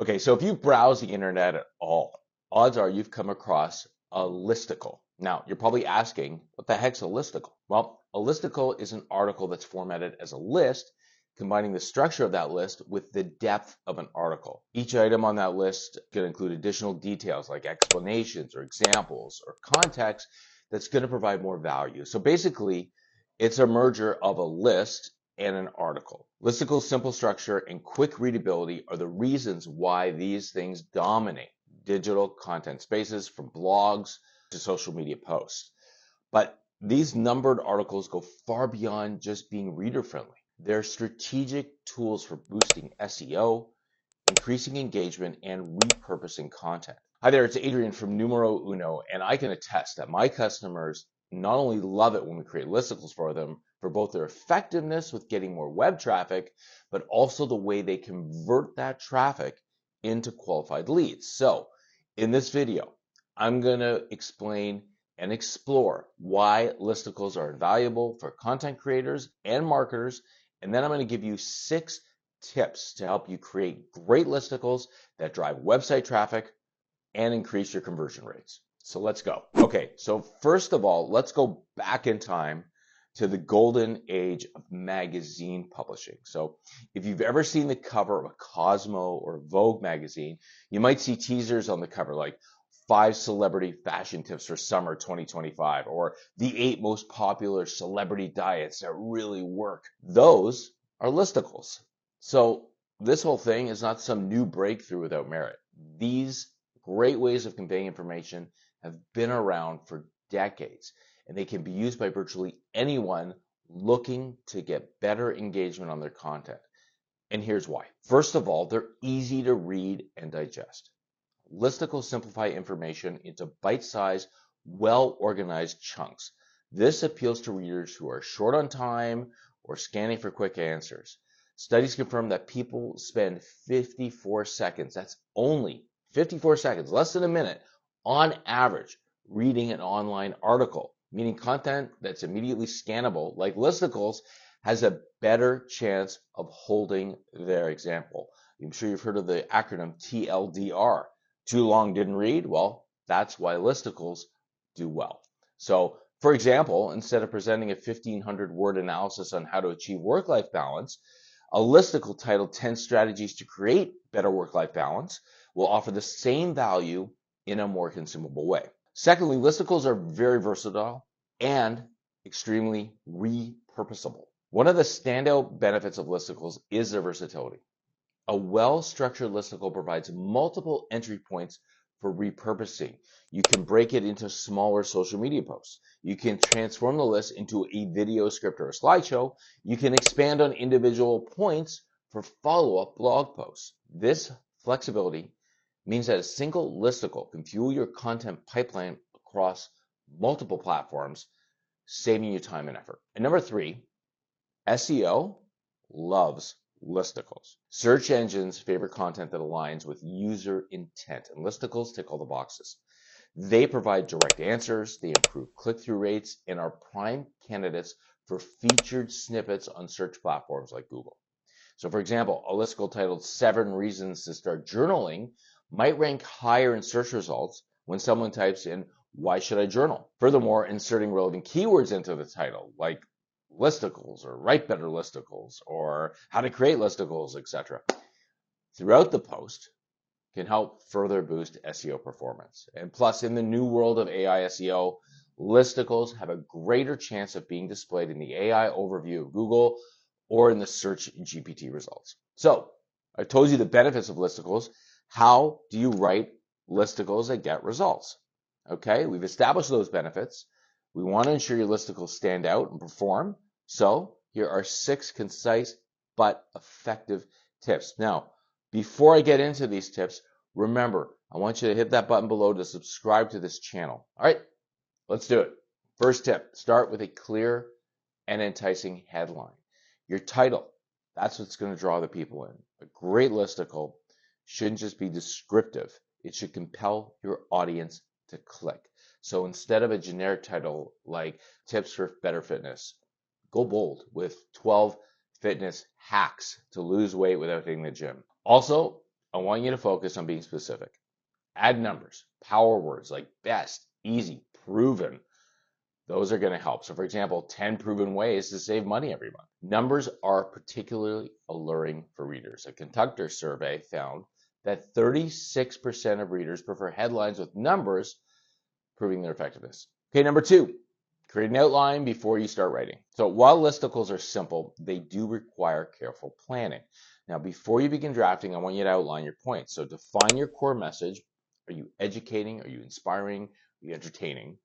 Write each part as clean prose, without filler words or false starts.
Okay, so if you browse the internet at all, odds are you've come across a listicle. Now, you're probably asking, what the heck's a listicle? Well, a listicle is an article that's formatted as a list, combining the structure of that list with the depth of an article. Each item on that list can include additional details like explanations or examples or context that's going to provide more value. So basically, it's a merger of a list and an article. Listicles' simple structure and quick readability are the reasons why these things dominate digital content spaces, from blogs to social media posts. But these numbered articles go far beyond just being reader friendly. They're strategic tools for boosting SEO, increasing engagement, and repurposing content. Hi there, it's Adrian from Numero Uno, and I can attest that my customers not only love it when we create listicles for them for both their effectiveness with getting more web traffic, but also the way they convert that traffic into qualified leads. So in this video, I'm going to explain and explore why listicles are valuable for content creators and marketers. And then I'm going to give you 6 tips to help you create great listicles that drive website traffic and increase your conversion rates. So let's go. Okay, so first of all, let's go back in time to the golden age of magazine publishing. So if you've ever seen the cover of a Cosmo or Vogue magazine, you might see teasers on the cover like 5 celebrity fashion tips for summer 2025, or the 8 most popular celebrity diets that really work. Those are listicles. So this whole thing is not some new breakthrough without merit. These great ways of conveying information have been around for decades, and they can be used by virtually anyone looking to get better engagement on their content. And here's why. First of all, they're easy to read and digest. Listicles simplify information into bite-sized, well-organized chunks. This appeals to readers who are short on time or scanning for quick answers. Studies confirm that people spend 54 seconds, that's only 54 seconds, less than a minute, on average, reading an online article, meaning content that's immediately scannable, like listicles, has a better chance of holding their example. I'm sure you've heard of the acronym TLDR. Too long, didn't read? Well, that's why listicles do well. So, for example, instead of presenting a 1,500-word analysis on how to achieve work-life balance, a listicle titled 10 Strategies to Create Better Work-Life Balance will offer the same value in a more consumable way. Secondly, listicles are very versatile and extremely repurposable. One of the standout benefits of listicles is their versatility. A well-structured listicle provides multiple entry points for repurposing. You can break it into smaller social media posts. You can transform the list into a video script or a slideshow. You can expand on individual points for follow-up blog posts. This flexibility means that a single listicle can fuel your content pipeline across multiple platforms, saving you time and effort. And number 3, SEO loves listicles. Search engines favor content that aligns with user intent, and listicles tick all the boxes. They provide direct answers, they improve click-through rates, and are prime candidates for featured snippets on search platforms like Google. So for example, a listicle titled 7 Reasons to Start Journaling might rank higher in search results when someone types in, why should I journal? Furthermore, inserting relevant keywords into the title, like listicles or write better listicles or how to create listicles, etc., throughout the post can help further boost SEO performance. And plus, in the new world of AI SEO, listicles have a greater chance of being displayed in the AI overview of Google or in the search GPT results. So I told you the benefits of listicles. How do you write listicles that get results? Okay, we've established those benefits. We want to ensure your listicles stand out and perform. So here are 6 concise but effective tips. Now, before I get into these tips, remember, I want you to hit that button below to subscribe to this channel. All right, let's do it. First tip, start with a clear and enticing headline. Your title, that's what's going to draw the people in. A great listicle shouldn't just be descriptive. It should compel your audience to click. So instead of a generic title like Tips for Better Fitness, go bold with 12 fitness hacks to lose weight without hitting the gym. Also, I want you to focus on being specific. Add numbers, power words like best, easy, proven. Those are going to help. So for example, 10 proven ways to save money every month. Numbers are particularly alluring for readers. A Conductor survey found that 36% of readers prefer headlines with numbers, proving their effectiveness. Okay, number 2, create an outline before you start writing. So while listicles are simple, they do require careful planning. Now, before you begin drafting, I want you to outline your points. So define your core message. Are you educating? Are you inspiring? Are you entertaining?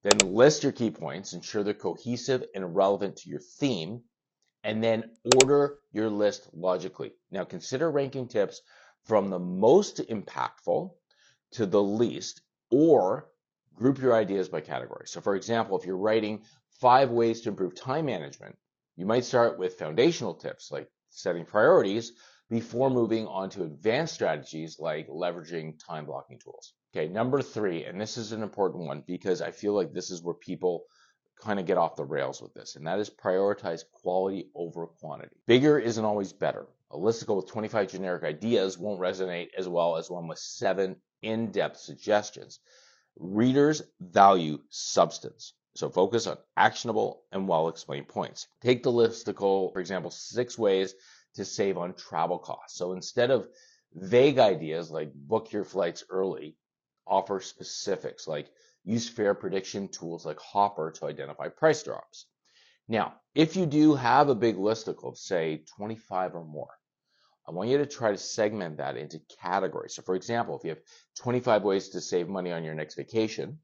Then list your key points, ensure they're cohesive and relevant to your theme, and then order your list logically. Now consider ranking tips from the most impactful to the least, or group your ideas by category. So for example, if you're writing 5 ways to improve time management, you might start with foundational tips like setting priorities before moving on to advanced strategies like leveraging time blocking tools. Okay, number 3, and this is an important one because I feel like this is where people kind of get off the rails with this, and that is prioritize quality over quantity. Bigger isn't always better. A listicle with 25 generic ideas won't resonate as well as one with 7 in-depth suggestions. Readers value substance, so focus on actionable and well-explained points. Take the listicle, for example, 6 ways to save on travel costs. So instead of vague ideas like book your flights early, offer specifics like use fare prediction tools like Hopper to identify price drops. Now, if you do have a big listicle of say 25 or more, I want you to try to segment that into categories. So for example, if you have 25 ways to save money on your next vacation,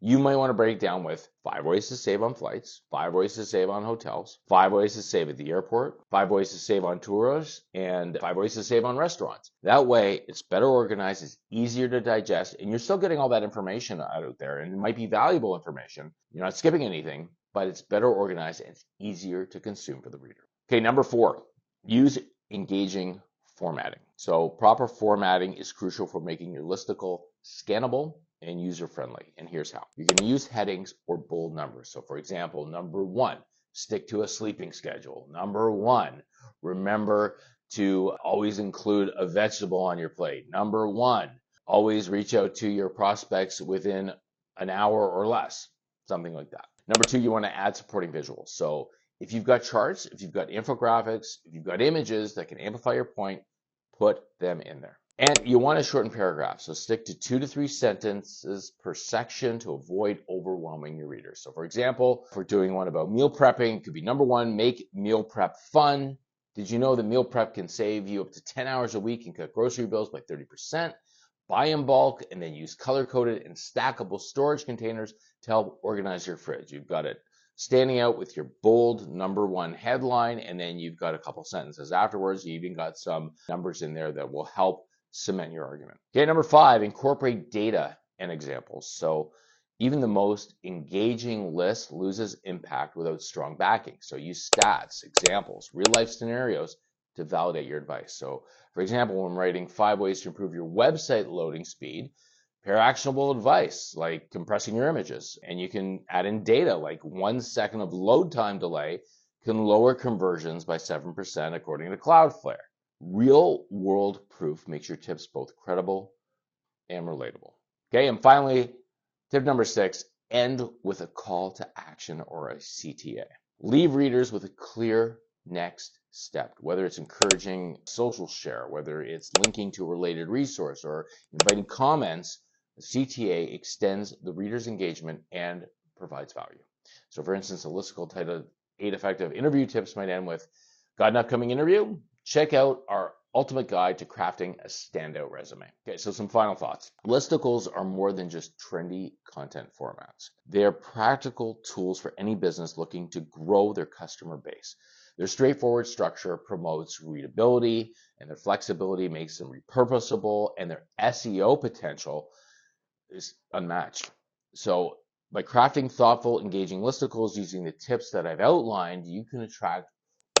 you might want to break it down with 5 ways to save on flights, 5 ways to save on hotels, 5 ways to save at the airport, 5 ways to save on tours, and 5 ways to save on restaurants. That way, it's better organized, it's easier to digest, and you're still getting all that information out there, and it might be valuable information. You're not skipping anything, but it's better organized and it's easier to consume for the reader. Okay, number 4, use engaging formatting. So proper formatting is crucial for making your listicle scannable and user-friendly. And here's how. You're going to use headings or bold numbers. So for example, number 1, stick to a sleeping schedule. Number 1, remember to always include a vegetable on your plate. Number 1, always reach out to your prospects within an hour or less, something like that. Number 2, you want to add supporting visuals. So if you've got charts, if you've got infographics, if you've got images that can amplify your point, put them in there. And you want to shorten paragraphs, so stick to 2 to 3 sentences per section to avoid overwhelming your readers. So for example, if we're doing one about meal prepping, it could be number 1, make meal prep fun. Did you know that meal prep can save you up to 10 hours a week and cut grocery bills by 30%? Buy in bulk and then use color-coded and stackable storage containers to help organize your fridge. You've got it standing out with your bold number 1 headline, and then you've got a couple sentences afterwards. You even got some numbers in there that will help cement your argument. Okay, number 5, incorporate data and examples. So even the most engaging list loses impact without strong backing. So use stats, examples, real life scenarios to validate your advice. So for example, when writing 5 ways to improve your website loading speed, pair actionable advice like compressing your images, and you can add in data like 1 second of load time delay can lower conversions by 7% according to Cloudflare. Real world proof makes your tips both credible and relatable. Okay, and finally, tip number 6, end with a call to action or a CTA. Leave readers with a clear next step, whether it's encouraging social share, whether it's linking to a related resource or inviting comments. The CTA extends the reader's engagement and provides value. So for instance, a listicle titled 8 effective interview tips might end with, got an upcoming interview? Check out our ultimate guide to crafting a standout resume. Okay, so some final thoughts. Listicles are more than just trendy content formats. They are practical tools for any business looking to grow their customer base. Their straightforward structure promotes readability, and their flexibility makes them repurposable, and their SEO potential is unmatched. So by crafting thoughtful, engaging listicles using the tips that I've outlined, you can attract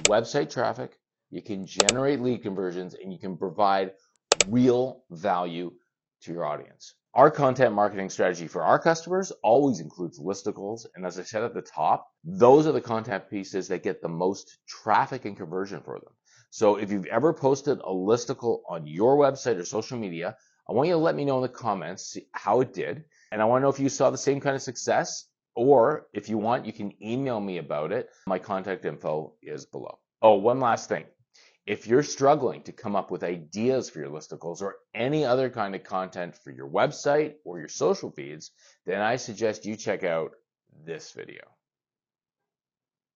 website traffic, you can generate lead conversions, and you can provide real value to your audience. Our content marketing strategy for our customers always includes listicles. And as I said at the top, those are the content pieces that get the most traffic and conversion for them. So if you've ever posted a listicle on your website or social media, I want you to let me know in the comments how it did. And I want to know if you saw the same kind of success, or if you want, you can email me about it. My contact info is below. Oh, one last thing. If you're struggling to come up with ideas for your listicles or any other kind of content for your website or your social feeds, then I suggest you check out this video.